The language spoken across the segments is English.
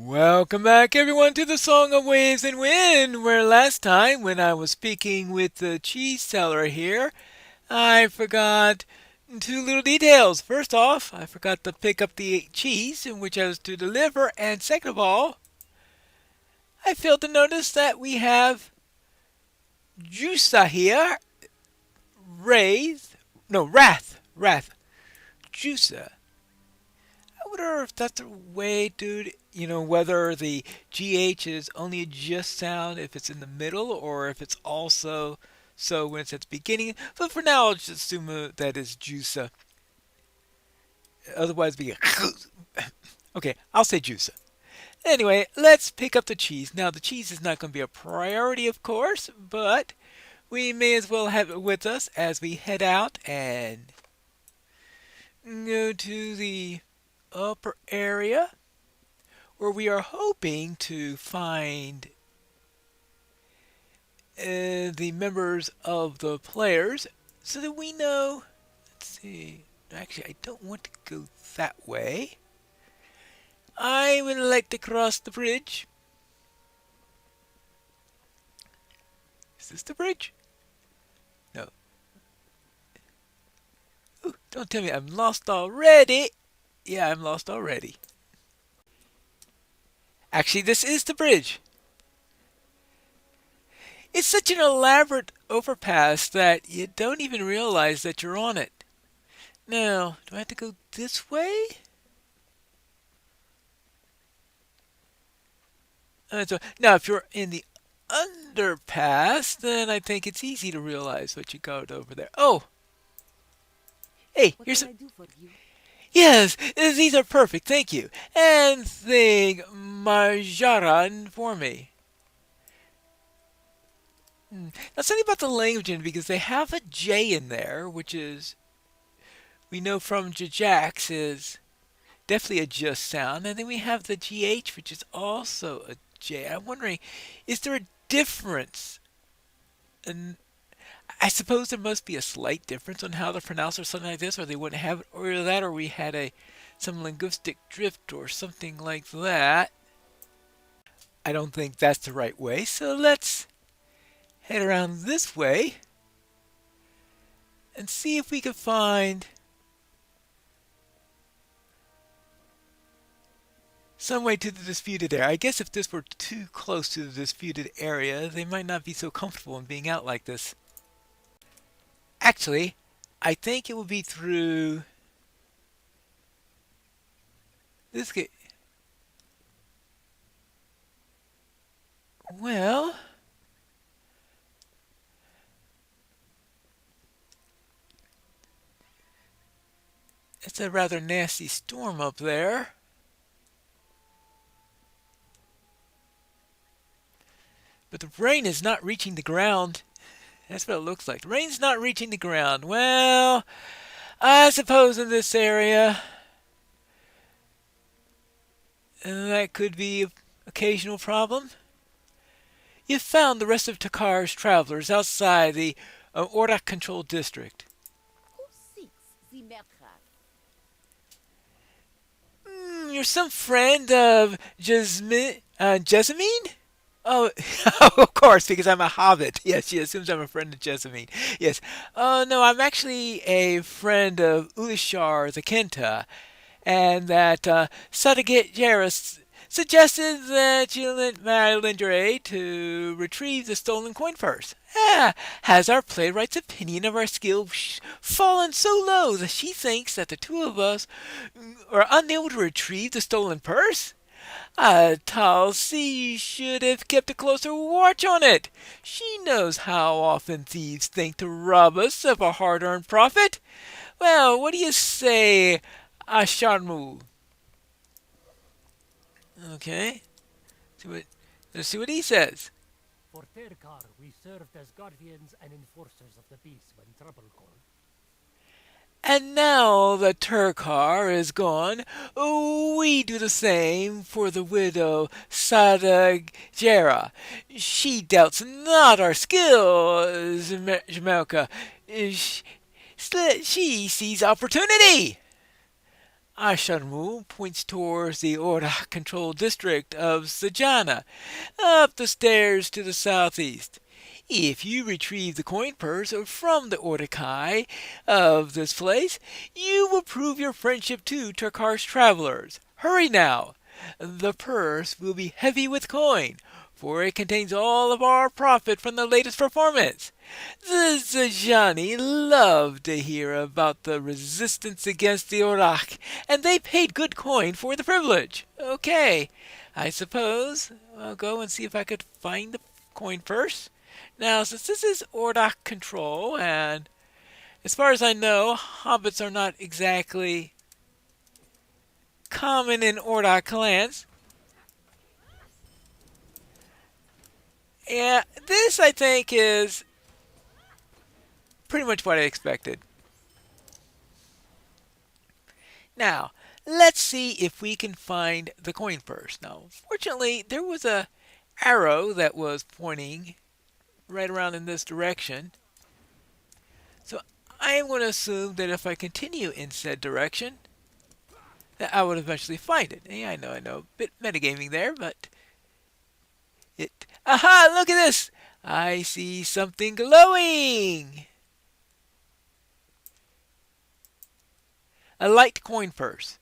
Welcome back, everyone, to the Song of Waves and Wind, where last time, when I was speaking with the cheese seller here, I forgot two little details. First off, I forgot to pick up the cheese in which I was to deliver, and second of all, I failed to notice that we have Jusa here, Wraith, no, Wrath, Jusa. I wonder if that's a way, dude, whether the GH is only a just sound if it's in the middle or if it's also so when it's at the beginning. But for now, I'll just assume that is Juica. Otherwise, be okay, I'll say Juica. Anyway, let's pick up the cheese. Now, the cheese is not going to be a priority, of course, but we may as well have it with us as we head out and go to the upper area where we are hoping to find the members of the players so that we know. Let's see. Actually, I don't want to go that way. I would like to cross the bridge. Is this the bridge? No. Ooh, don't tell me I'm lost already. Yeah, I'm lost already. Actually, this is the bridge. It's such an elaborate overpass that you don't even realize that you're on it. Now, do I have to go this way? Now, if you're in the underpass, then I think it's easy to realize what you got over there. Oh, hey, What here's can some. I do for you? Yes, these are perfect, thank you. And thing Marjaran for me. Now, something about the language in it, because they have a J in there, which is, we know from Jajax is definitely a just sound. And then we have the GH, which is also a J. I'm wondering, is there a difference? And I suppose there must be a slight difference on how to pronounce or something like this, or they wouldn't have it, or that, or we had a some linguistic drift or something like that. I don't think that's the right way, so let's head around this way and see if we can find some way to the disputed area. I guess if this were too close to the disputed area, they might not be so comfortable in being out like this. Actually, I think it would be through this gate. Well, it's a rather nasty storm up there. But the rain is not reaching the ground. That's what it looks like. The rain's not reaching the ground. Well, I suppose in this area, that could be an occasional problem. You've found the rest of Takar's travelers outside the Ordak controlled district. Who seeks the Merkrat? You're some friend of Jessamine? Oh, of course, because I'm a hobbit. Yes, she assumes I'm a friend of Jessamine. Yes. Oh, no, I'm actually a friend of Ulishar the Kenta, and that Sadaget Jairus suggested that you lend your aid to retrieve the stolen coin purse. Has our playwright's opinion of our skill fallen so low that she thinks that the two of us are unable to retrieve the stolen purse? Talsi should have kept a closer watch on it. She knows how often thieves think to rob us of our hard-earned profit. Well, what do you say, Asharmu? Okay, see what, let's see what he says. For Terkar, we served as guardians and enforcers of the peace when trouble called. And now that Turkar is gone, we do the same for the widow Sadagjera. She doubts not our skill, Jamelka. She sees opportunity. Asharmu points towards the Orak controlled district of Sajana, up the stairs to the southeast. If you retrieve the coin purse from the Ordekai of this place, you will prove your friendship to Turkar's travelers. Hurry now! The purse will be heavy with coin, for it contains all of our profit from the latest performance. The Zajani loved to hear about the resistance against the Orak, and they paid good coin for the privilege. Okay, I suppose I'll go and see if I could find the coin purse. Now, since this is Ordak control, and as far as I know, hobbits are not exactly common in Ordak lands. Yeah, this I think is pretty much what I expected. Now, let's see if we can find the coin purse. Now, fortunately, there was a arrow that was pointing right around in this direction. So I am going to assume that if I continue in said direction, that I would eventually find it. Yeah, I know, a bit metagaming there, but it... Aha, look at this! I see something glowing! A light coin purse.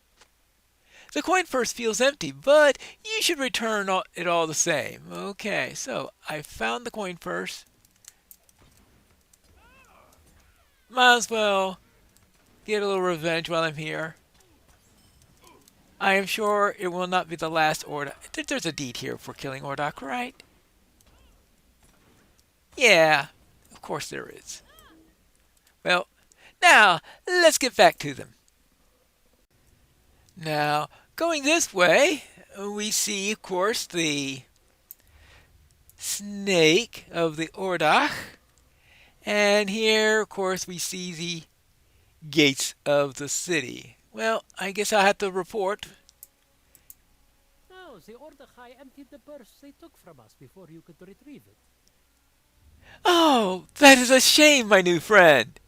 The coin purse feels empty, but you should return it all the same. Okay, so I found the coin purse. Might as well get a little revenge while I'm here. I am sure it will not be the last Ordak. There's a deed here for killing Ordak, right? Yeah, of course there is. Well, now let's get back to them. Now, going this way, we see, of course, the snake of the Ordak. And here, of course, we see the gates of the city. Well, I guess I'll have to report. No, the Ordekai emptied the purse they took from us before you could retrieve it. Oh, that is a shame, my new friend.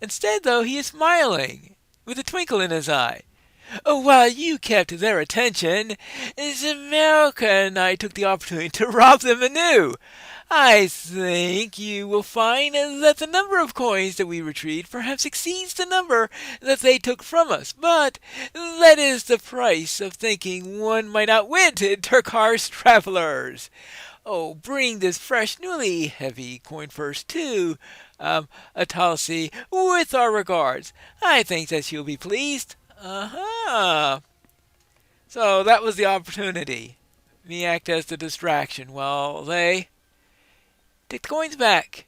Instead, though, he is smiling, with a twinkle in his eye. Oh, while you kept their attention, Zamelka and I took the opportunity to rob them anew. I think you will find that the number of coins that we retrieved perhaps exceeds the number that they took from us, but that is the price of thinking one might outwit Turkar's travelers. Oh, bring this fresh, newly heavy coin first to Atalsi with our regards. I think that she'll be pleased. Uh-huh. So that was the opportunity. Me act as the distraction while they take the coins back.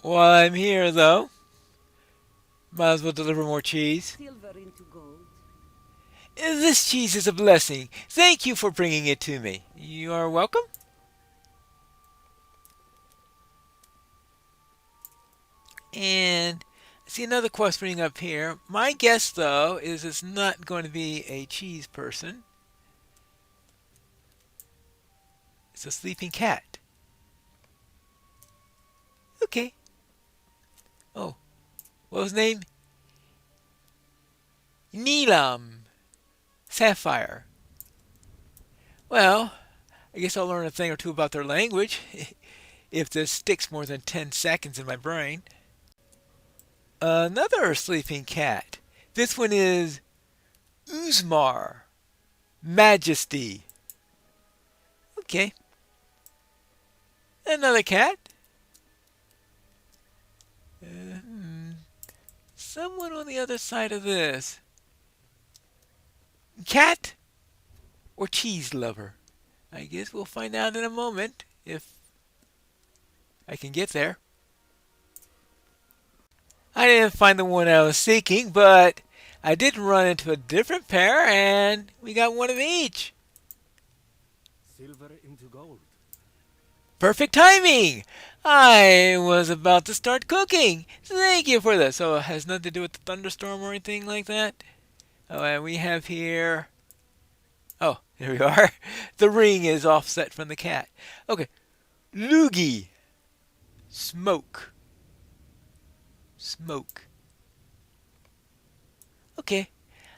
While I'm here, though, might as well deliver more cheese. Silver into gold. This cheese is a blessing. Thank you for bringing it to me. You are welcome. And I see another quest ring up here. My guess, though, is it's not going to be a cheese person. It's a sleeping cat. Okay. Oh, what was his name? Neelam. Sapphire. Well, I guess I'll learn a thing or two about their language if this sticks more than 10 seconds in my brain. Another sleeping cat. This one is Uzmar. Majesty. Okay. Another cat. Someone on the other side of this. Cat or cheese lover? I guess we'll find out in a moment if I can get there. I didn't find the one I was seeking, but I did run into a different pair and we got one of each. Silver into gold. Perfect timing! I was about to start cooking. Thank you for this. So it has nothing to do with the thunderstorm or anything like that? Oh, and we have here... Oh, here we are. The ring is offset from the cat. Okay. Loogie. Smoke. Smoke. Okay.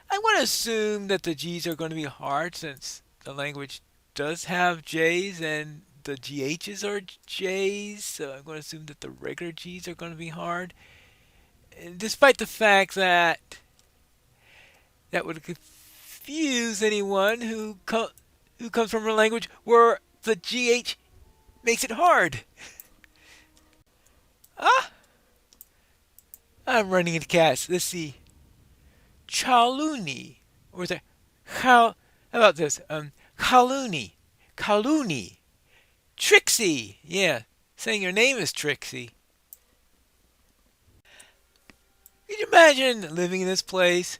I'm going to assume that the G's are going to be hard since the language does have J's and the GHs are J's. So I'm going to assume that the regular G's are going to be hard. And despite the fact that that would confuse anyone who comes from a language where the GH makes it hard. Ah, I'm running into cats. Let's see. Chaluni. Or is it How about this? Kaluni. Kaluni. Trixie. Yeah. Saying your name is Trixie. Can you imagine living in this place,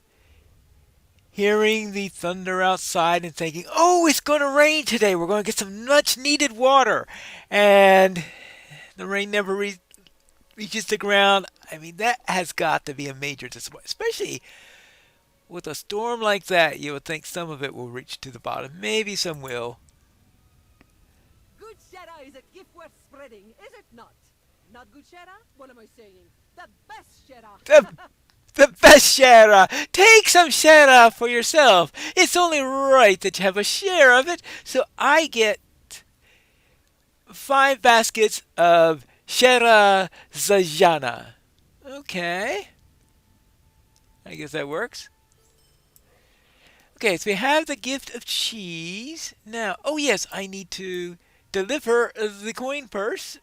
hearing the thunder outside and thinking, oh, it's going to rain today. We're going to get some much needed water. And the rain never reaches the ground. I mean, that has got to be a major disappointment, especially with a storm like that. You would think some of it will reach to the bottom. Maybe some will. Good Shara is a gift worth spreading, is it not? Not good Shara? What am I saying? The best Shara. The best share. Take some share for yourself. It's only right that you have a share of it. So I get 5 baskets of shera zajana. Okay. I guess that works. Okay, so we have the gift of cheese. Now, oh yes, I need to deliver the coin purse.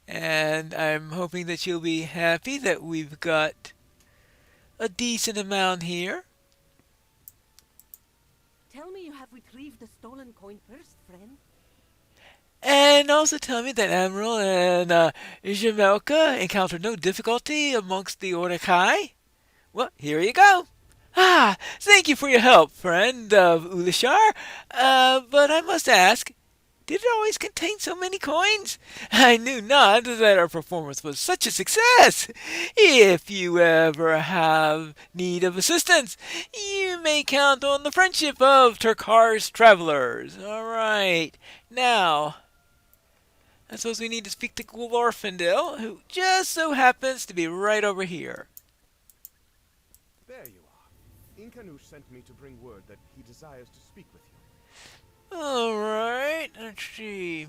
And I'm hoping that you'll be happy that we've got a decent amount here. Tell me you have retrieved the stolen coin purse, friend. And also tell me that Admiral and Jamelka encountered no difficulty amongst the Orakai. Well, here you go. Ah, thank you for your help, friend of Ulishar. But I must ask, did it always contain so many coins? I knew not that our performance was such a success. If you ever have need of assistance, you may count on the friendship of Turkar's travelers. All right. Now, I suppose we need to speak to Glorfindel, who just so happens to be right over here. There you are. Inkanush sent me to bring word that he desires to speak with you. All right, let's see.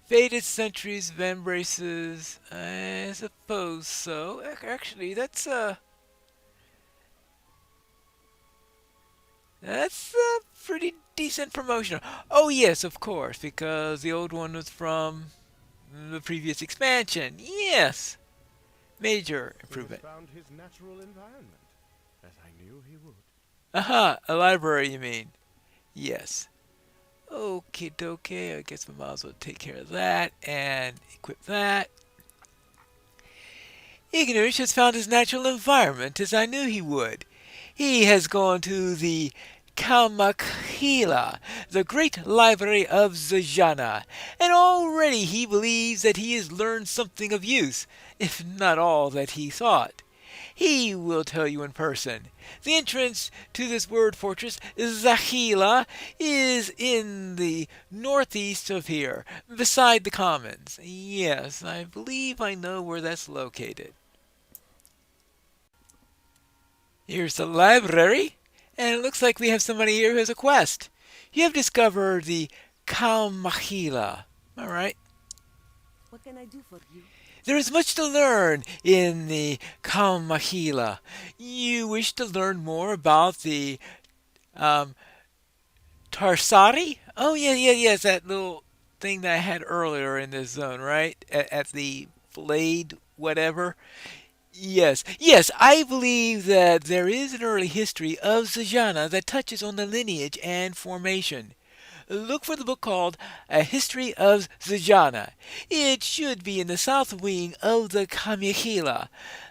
Faded centuries of embraces. I suppose so. Actually, that's a pretty decent promotion. Oh yes, of course, because the old one was from the previous expansion. Yes, major He has improvement. found his natural environment, as I knew he would. Aha, a library, you mean? Yes. Okie dokie, I guess we might as well take care of that and equip that. Ignish has found his natural environment as I knew he would. He has gone to the Kalmakhila, the great library of Zajana, and already he believes that he has learned something of use, if not all that he thought. He will tell you in person. The entrance to this word fortress, Zakhila, is in the northeast of here, beside the commons. Yes, I believe I know where that's located. Here's the library, and it looks like we have somebody here who has a quest. You have discovered the Kalmachila. All right. What can I do for you? There is much to learn in the Kalmachila. You wish to learn more about the Tarsari? Oh, yeah, that little thing that I had earlier in this zone, right? At the blade, whatever. Yes, I believe that there is an early history of Zajana that touches on the lineage and formation. Look for the book called A History of Zajana. It should be in the south wing of the Kamikhila,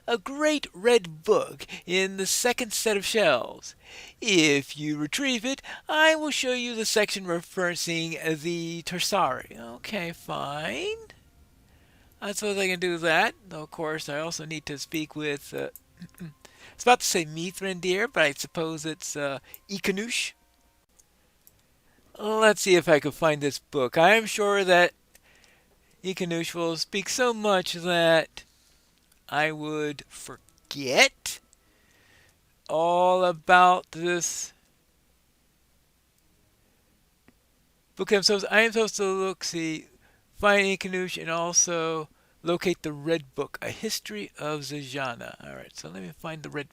a great red book in the second set of shelves. If you retrieve it, I will show you the section referencing the Tersari. Okay, fine. I suppose I can do that. Though, of course, I also need to speak with... I was about to say Mithrandir, but I suppose it's Ikanush. Let's see if I can find this book. I am sure that Ikanush will speak so much that I would forget. all about this book. I am supposed to look, see, find Inkanush and also locate the red book, A History of Zajana. Alright, so let me find the red.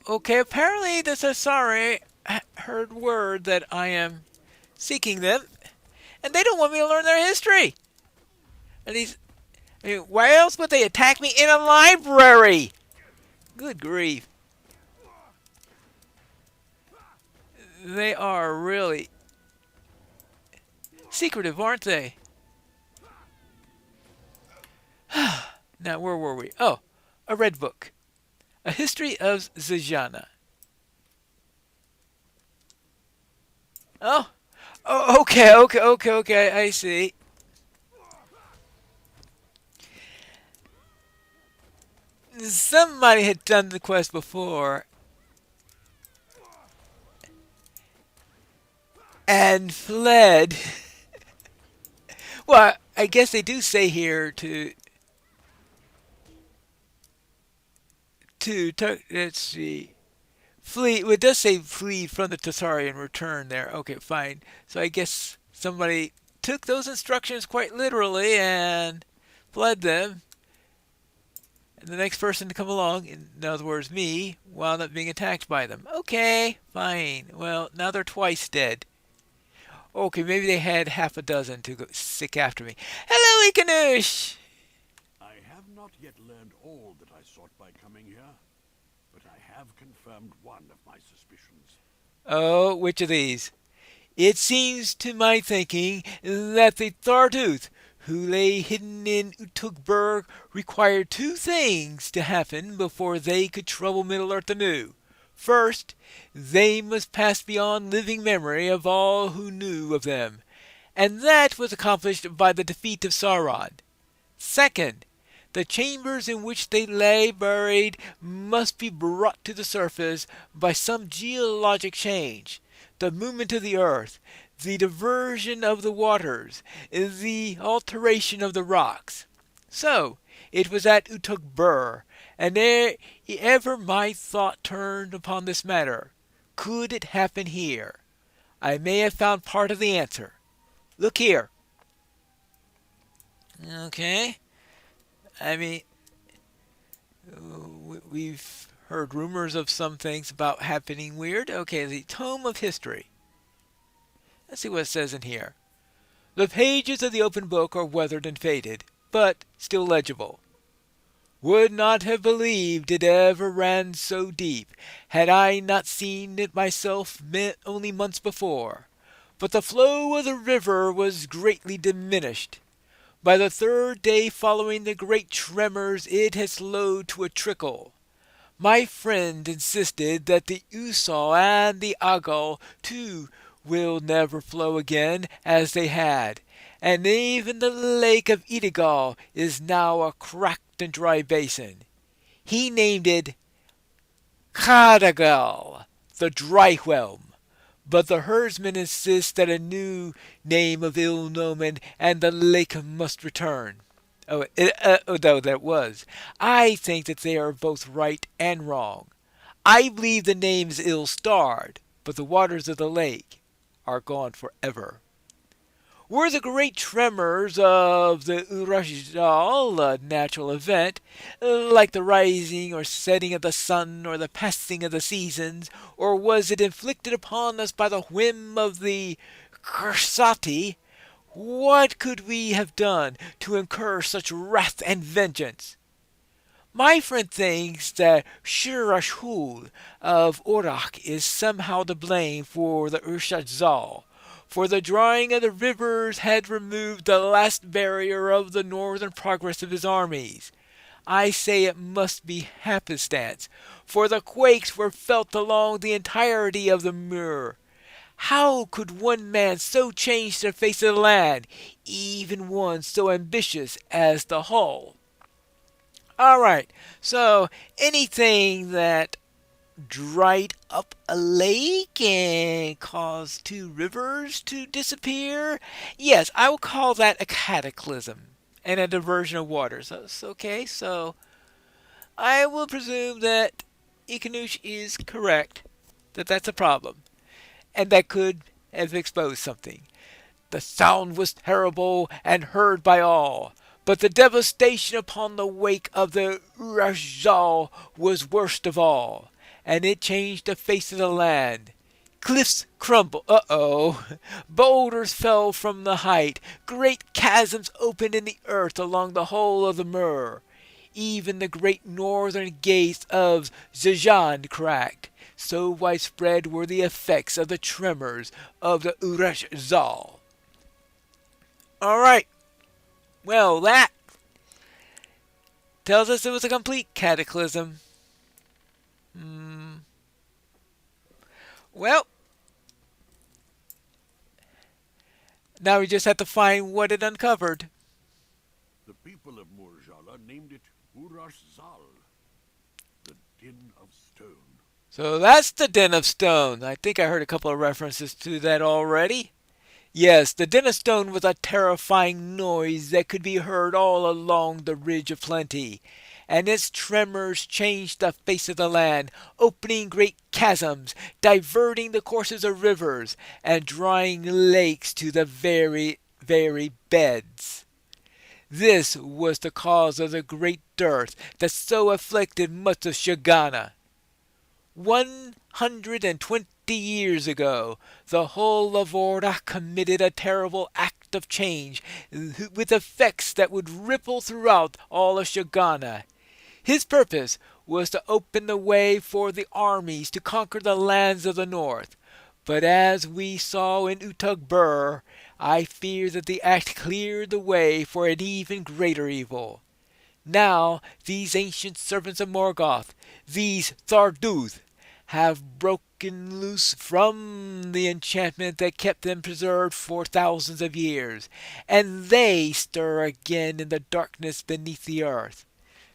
Okay, apparently the Sassari heard word that I am seeking them, and they don't want me to learn their history. And why else would they attack me in a library? Good grief. They are really secretive, aren't they? Now, where were we? Oh, a red book. A History of Zajana. Oh, okay, I see. Somebody had done the quest before and fled. Well, I guess they do say here let's see, flee. Well, it does say flee from the Tassari and return there. Okay, fine. So I guess somebody took those instructions quite literally and fled them. And the next person to come along, in other words me, wound up being attacked by them. Okay, fine. Well, now they're twice dead. Okay, maybe they had half a dozen to go sick after me. Hello, Ikanush! I have not yet learned all that I sought by coming here, but I have confirmed one of my suspicions. Oh, which of these? It seems to my thinking that the Thartooth, who lay hidden in Utugburg, required two things to happen before they could trouble Middle-earth anew. First, they must pass beyond living memory of all who knew of them, and that was accomplished by the defeat of Sauron. Second, the chambers in which they lay buried must be brought to the surface by some geologic change, the movement of the earth, the diversion of the waters, the alteration of the rocks. So, it was at Utugburg, and ever my thought turned upon this matter. Could it happen here? I may have found part of the answer. Look here. Okay. I mean, we've heard rumors of some things about happening weird. Okay, the Tome of History. Let's see what it says in here. The pages of the open book are weathered and faded, but still legible. Would not have believed it ever ran so deep, had I not seen it myself only months before. But the flow of the river was greatly diminished. By the third day following the great tremors, it had slowed to a trickle. My friend insisted that the Usal and the Agal, too, will never flow again as they had, and even the lake of Idigal is now a cracked and dry basin. He named it Cadagal, the dry whelm, but the herdsmen insist that a new name of ill omen and the lake must return. Though that was. I think that they are both right and wrong. I believe the name is ill-starred, but the waters of the lake are gone forever. Were the great tremors of the Urashal a natural event, like the rising or setting of the sun or the passing of the seasons, or was it inflicted upon us by the whim of the Kursati? What could we have done to incur such wrath and vengeance? My friend thinks that Shirashul of Orak is somehow to blame for the Urshadzal, for the drying of the rivers had removed the last barrier of the northern progress of his armies. I say it must be happenstance, for the quakes were felt along the entirety of the Muir. How could one man so change the face of the land, even one so ambitious as the Hull? Alright, so anything that dried up a lake and caused two rivers to disappear, yes, I will call that a cataclysm and a diversion of waters. Okay, so I will presume that Ikanush is correct, that that's a problem, and that could have exposed something. The sound was terrible and heard by all, but the devastation upon the wake of the Urashzal was worst of all, and it changed the face of the land. Cliffs crumbled. Uh-oh. Boulders fell from the height. Great chasms opened in the earth along the whole of the Mur. Even the great northern gates of Zajan cracked. So widespread were the effects of the tremors of the Urashzal. All right. Well, that tells us it was a complete cataclysm. Well, now we just have to find what it uncovered. The people of Murjala named it Urash-Zal, the Den of Stone. So that's the Den of Stone. I think I heard a couple of references to that already. Yes, the Den of Stone was a terrifying noise that could be heard all along the Ridge of Plenty, and its tremors changed the face of the land, opening great chasms, diverting the courses of rivers, and drying lakes to the very beds. This was the cause of the great dearth that so afflicted much of Shagana. 120 years ago, the whole of Orda committed a terrible act of change with effects that would ripple throughout all of Shagana. His purpose was to open the way for the armies to conquer the lands of the north. But as we saw in Utug-Bur, I fear that the act cleared the way for an even greater evil. Now these ancient servants of Morgoth, these Tharduth, have broken loose from the enchantment that kept them preserved for thousands of years, and they stir again in the darkness beneath the earth.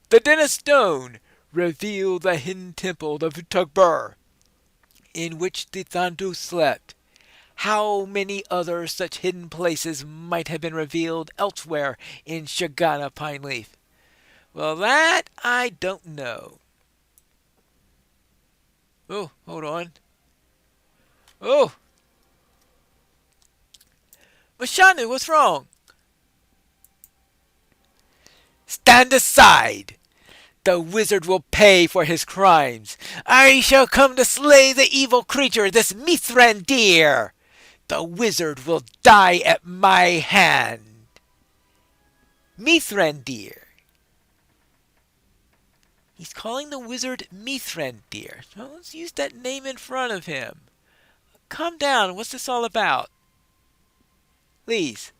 The Den of Stone revealed the hidden temple of Utug-Bur, in which the Tharduth slept. How many other such hidden places might have been revealed elsewhere in Shagana Pineleaf? Well, that I don't know. Oh, hold on. Oh! Mashanu, what's wrong? Stand aside! The wizard will pay for his crimes. I shall come to slay the evil creature, this Mithrandir. The wizard will die at my hand. Mithrandir. He's calling the wizard Mithrandir. So let's use that name in front of him. Calm down. What's this all about? Please.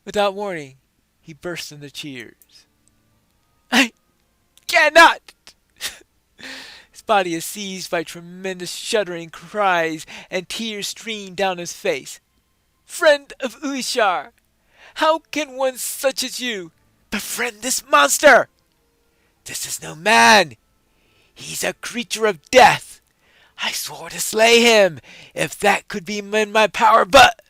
Without warning, he bursts into cheers. I cannot! His body is seized by tremendous shuddering cries, and tears stream down his face. Friend of Uishar, how can one such as you befriend this monster? This is no man. He's a creature of death. I swore to slay him, if that could be in my power, but...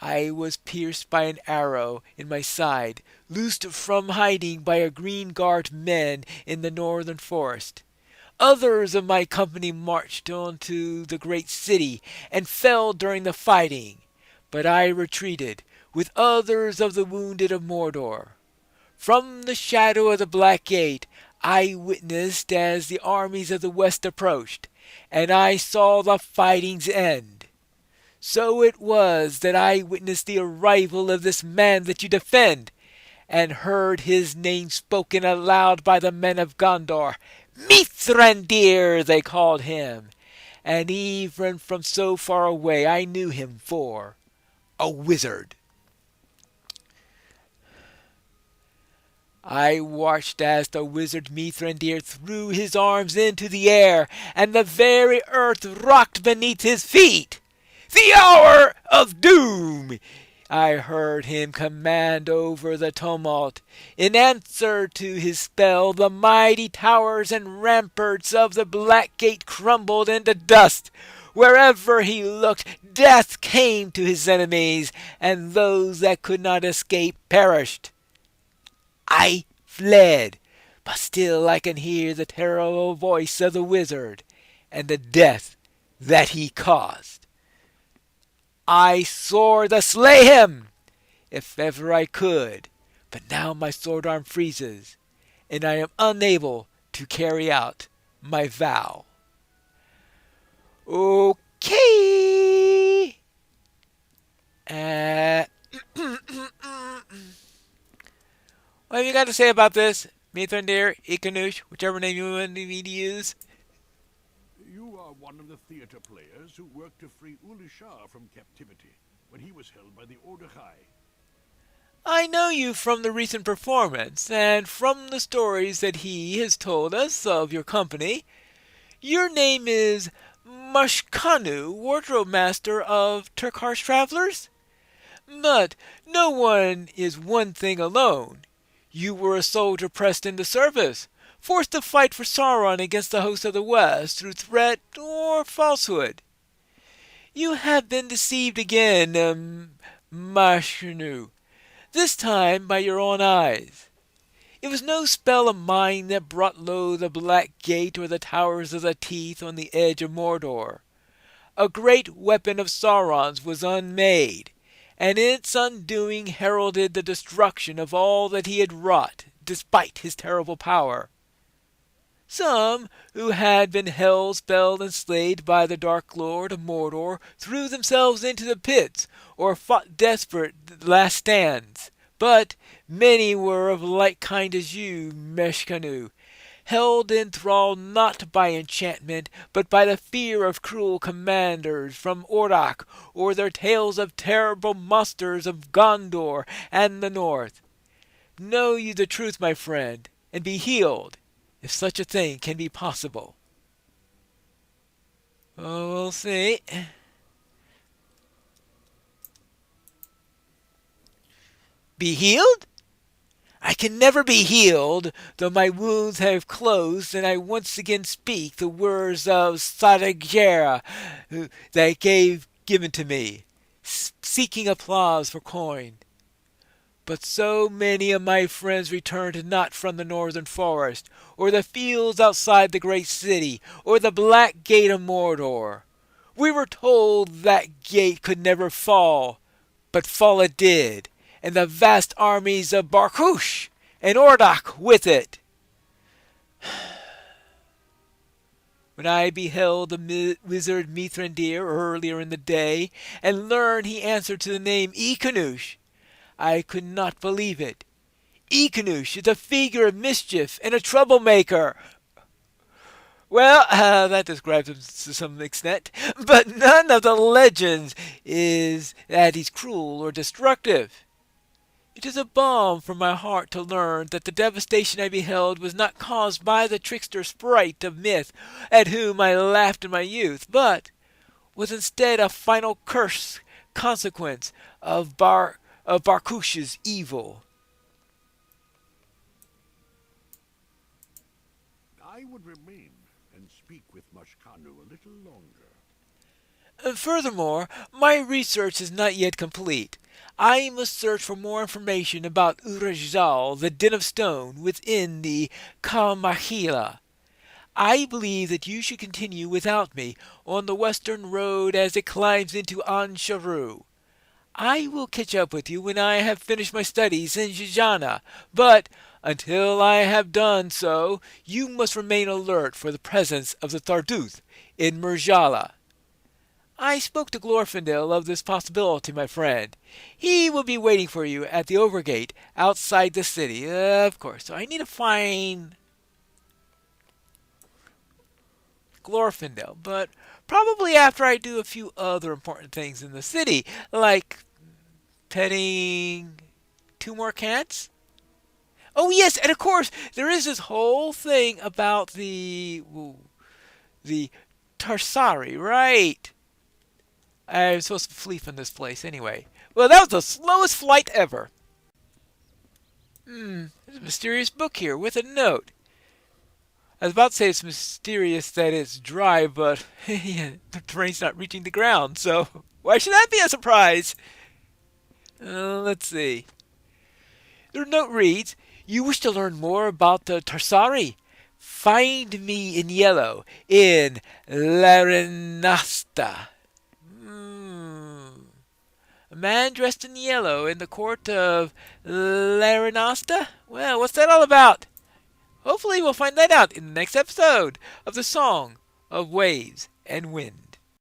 I was pierced by an arrow in my side, loosed from hiding by a green guard men in the northern forest. Others of my company marched on to the great city and fell during the fighting, but I retreated with others of the wounded of Mordor. From the shadow of the Black Gate I witnessed as the armies of the west approached, and I saw the fighting's end. So it was that I witnessed the arrival of this man that you defend, and heard his name spoken aloud by the men of Gondor. Mithrandir, they called him, and even from so far away I knew him for a wizard. I watched as the wizard Mithrandir threw his arms into the air, and the very earth rocked beneath his feet. The hour of doom! I heard him command over the tumult. In answer to his spell, the mighty towers and ramparts of the Black Gate crumbled into dust. Wherever he looked, death came to his enemies, and those that could not escape perished. I fled, but still I can hear the terrible voice of the wizard and the death that he caused. I swore to slay him if ever I could, but now my sword arm freezes, and I am unable to carry out my vow. Okay. What have you got to say about this, Mithrandir, Ikanush, whichever name you want me to use? You are one of the theater players who worked to free Ulishar from captivity when he was held by the Ordechai. I know you from the recent performance, and from the stories that he has told us of your company. Your name is Mashkanu, wardrobe master of Turkar's travelers? But no one is one thing alone. You were a soldier pressed into service, forced to fight for Sauron against the hosts of the West through threat or falsehood. You have been deceived again, Mashkanu, this time by your own eyes. It was no spell of mine that brought low the Black Gate or the Towers of the Teeth on the edge of Mordor. A great weapon of Sauron's was unmade, and its undoing heralded the destruction of all that he had wrought, despite his terrible power. Some, who had been hell-spelled and slayed by the Dark Lord of Mordor, threw themselves into the pits, or fought desperate last stands. But many were of like kind as you, Meshkanu, held in thrall not by enchantment, but by the fear of cruel commanders from Ordak, or their tales of terrible monsters of Gondor and the north. Know you the truth, my friend, and be healed, if such a thing can be possible. Oh, we'll see. Be healed? I can never be healed, though my wounds have closed, and I once again speak the words of Sadagjera that given to me, seeking applause for coin. But so many of my friends returned not from the northern forest, or the fields outside the great city, or the black gate of Mordor. We were told that gate could never fall, but fall it did, and the vast armies of Barkush and Ordak with it. When I beheld the wizard Mithrandir earlier in the day, and learned he answered to the name Ikanush, I could not believe it. Ikanush is a figure of mischief and a troublemaker. Well, that describes him to some extent, but none of the legends is that he's cruel or destructive. It is a balm for my heart to learn that the devastation I beheld was not caused by the trickster sprite of myth at whom I laughed in my youth, but was instead a final curse consequence of Barkush's evil. I would remain and speak with Mashkanu a little longer. Furthermore, my research is not yet complete. I must search for more information about Urajal, the Den of Stone, within the Kalmahila. I believe that you should continue without me on the western road as it climbs into Ansharu. I will catch up with you when I have finished my studies in Jijana, but until I have done so, you must remain alert for the presence of the Tharduth in Murjala. I spoke to Glorfindel of this possibility, my friend. He will be waiting for you at the overgate outside the city, of course. So I need to find Glorfindel, but probably after I do a few other important things in the city, like petting 2 more cats. Oh yes, and of course there is this whole thing about the Tarsari, right? I was supposed to flee from this place anyway. Well, that was the slowest flight ever. There's a mysterious book here with a note. I was about to say it's mysterious that it's dry, but yeah, the train's not reaching the ground, so Why should that be a surprise? Let's see. The note reads, you wish to learn more about the Tarsari? Find me in yellow in Larinasta. A man dressed in yellow in the court of Larinasta? Well, what's that all about? Hopefully we'll find that out in the next episode of The Song of Waves and Wind.